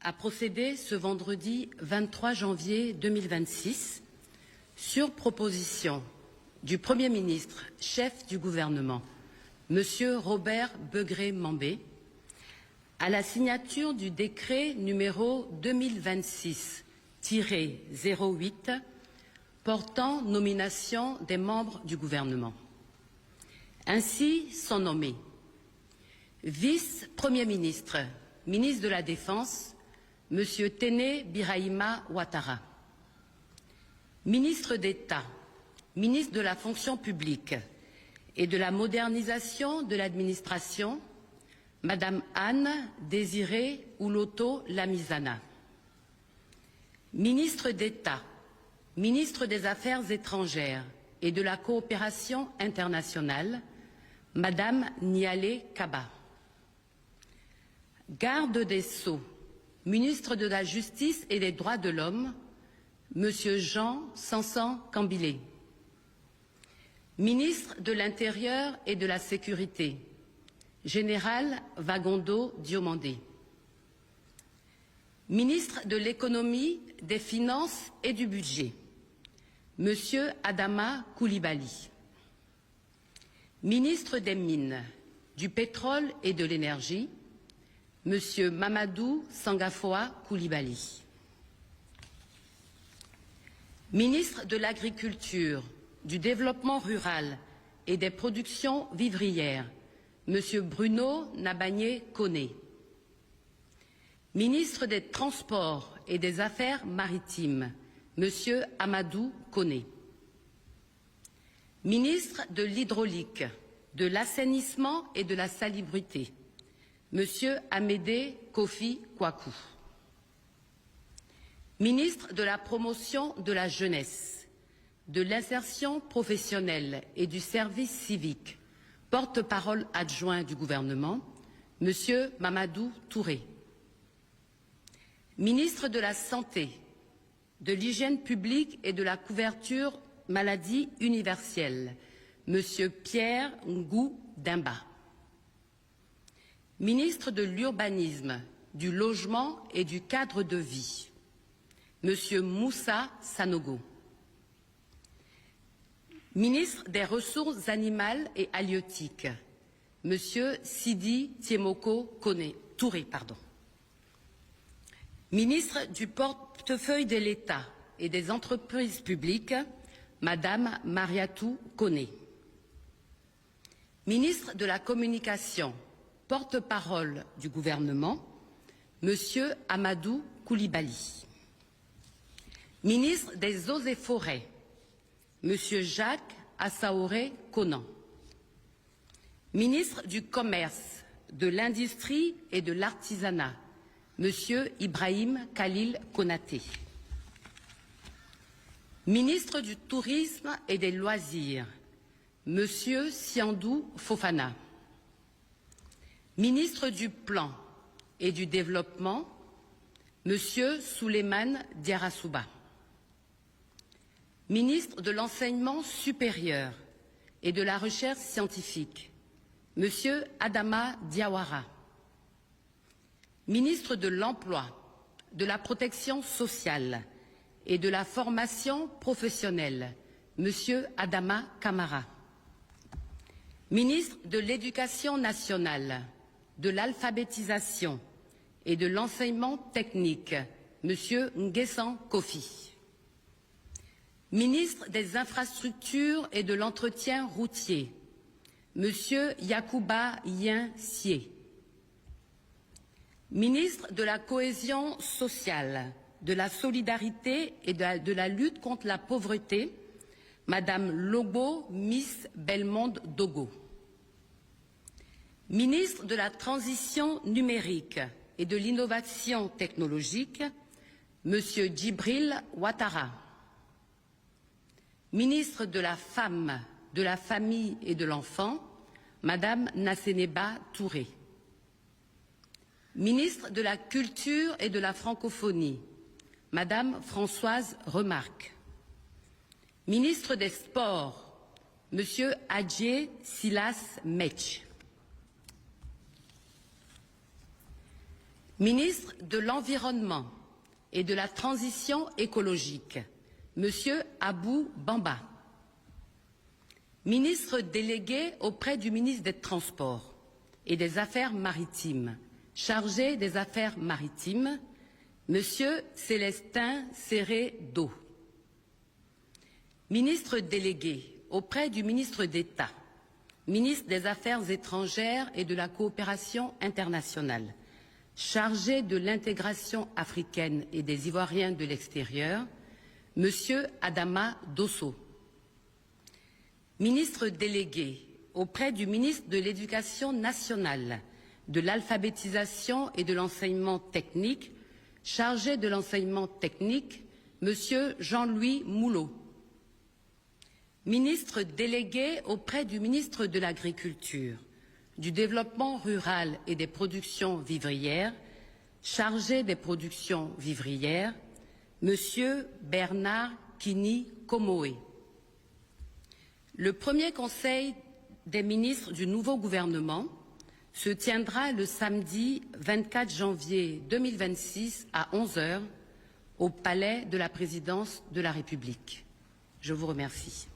a procédé ce vendredi 23 janvier 2026, sur proposition du Premier ministre, chef du gouvernement, M. Robert Begré-Mambé, à la signature du décret numéro 2026-08 portant nomination des membres du gouvernement. Ainsi sont nommés vice-premier ministre, ministre de la Défense, M. Téné Birahima Ouattara, ministre d'État, ministre de la fonction publique et de la modernisation de l'administration, Madame Anne Désirée Ouloto Lamizana, ministre d'État, ministre des Affaires étrangères et de la coopération internationale, Madame Nialé Kaba, garde des Sceaux, ministre de la Justice et des Droits de l'Homme, Monsieur Jean Sansan Cambilé, ministre de l'Intérieur et de la Sécurité, Général Vagondo Diomandé, ministre de l'Économie, des Finances et du Budget, Monsieur Adama Koulibaly, ministre des Mines, du Pétrole et de l'Énergie, Monsieur Mamadou Sangafoa Koulibaly, ministre de l'Agriculture, du Développement rural et des productions vivrières, Monsieur Bruno Nabagné Koné, ministre des Transports et des Affaires maritimes, Monsieur Amadou Koné, ministre de l'Hydraulique, de l'Assainissement et de la Salubrité, Monsieur Amédée Kofi Kwaku, ministre de la Promotion de la Jeunesse, de l'Insertion professionnelle et du Service civique, porte-parole adjoint du gouvernement, Monsieur Mamadou Touré, ministre de la Santé, de l'Hygiène publique et de la couverture maladie universelle, Monsieur Pierre Ngou Dimba, ministre de l'Urbanisme, du Logement et du Cadre de vie, Monsieur Moussa Sanogo, ministre des Ressources animales et halieutiques, Monsieur Sidi Tiemoko Touré, ministre du portefeuille de l'État et des entreprises publiques, Madame Mariatou Koné, ministre de la Communication, porte-parole du gouvernement, Monsieur Amadou Koulibaly, ministre des Eaux et Forêts, Monsieur Jacques Assaoré Conan, ministre du Commerce, de l'Industrie et de l'Artisanat, Monsieur Ibrahim Khalil Konaté, ministre du Tourisme et des Loisirs, Monsieur Siandou Fofana, ministre du Plan et du Développement, Monsieur Souleymane Diarrassouba, ministre de l'Enseignement supérieur et de la Recherche scientifique, Monsieur Adama Diawara, ministre de l'Emploi, de la Protection sociale et de la Formation professionnelle, Monsieur Adama Kamara, ministre de l'Éducation nationale, de l'alphabétisation et de l'enseignement technique, Monsieur Nguessan Kofi, ministre des Infrastructures et de l'Entretien routier, Monsieur Yacouba Yen Sié, ministre de la Cohésion sociale, de la Solidarité et de la lutte contre la pauvreté, Madame Lobo Miss Belmonde Dogo, ministre de la Transition numérique et de l'innovation technologique, Monsieur Djibril Ouattara, ministre de la Femme, de la Famille et de l'Enfant, Madame Nasseneba Touré, ministre de la Culture et de la Francophonie, Madame Françoise Remarque, ministre des Sports, Monsieur Adjé Silas Metch, Ministre de l'Environnement et de la Transition écologique, Monsieur Abou Bamba. Ministre délégué auprès du ministre des Transports et des Affaires maritimes, chargé des Affaires maritimes, Monsieur Célestin Serré-Do. Ministre délégué auprès du ministre d'État, ministre des Affaires étrangères et de la coopération internationale, chargé de l'intégration africaine et des Ivoiriens de l'extérieur, Monsieur Adama Dosso. Ministre délégué auprès du ministre de l'Éducation nationale, de l'alphabétisation et de l'enseignement technique, chargé de l'enseignement technique, Monsieur Jean-Louis Moulot. Ministre délégué auprès du ministre de l'Agriculture, du Développement rural et des productions vivrières, chargé des productions vivrières, Monsieur Bernard Kini Komoé. Le premier conseil des ministres du nouveau gouvernement se tiendra le samedi 24 janvier 2026 à 11 h au Palais de la Présidence de la République. Je vous remercie.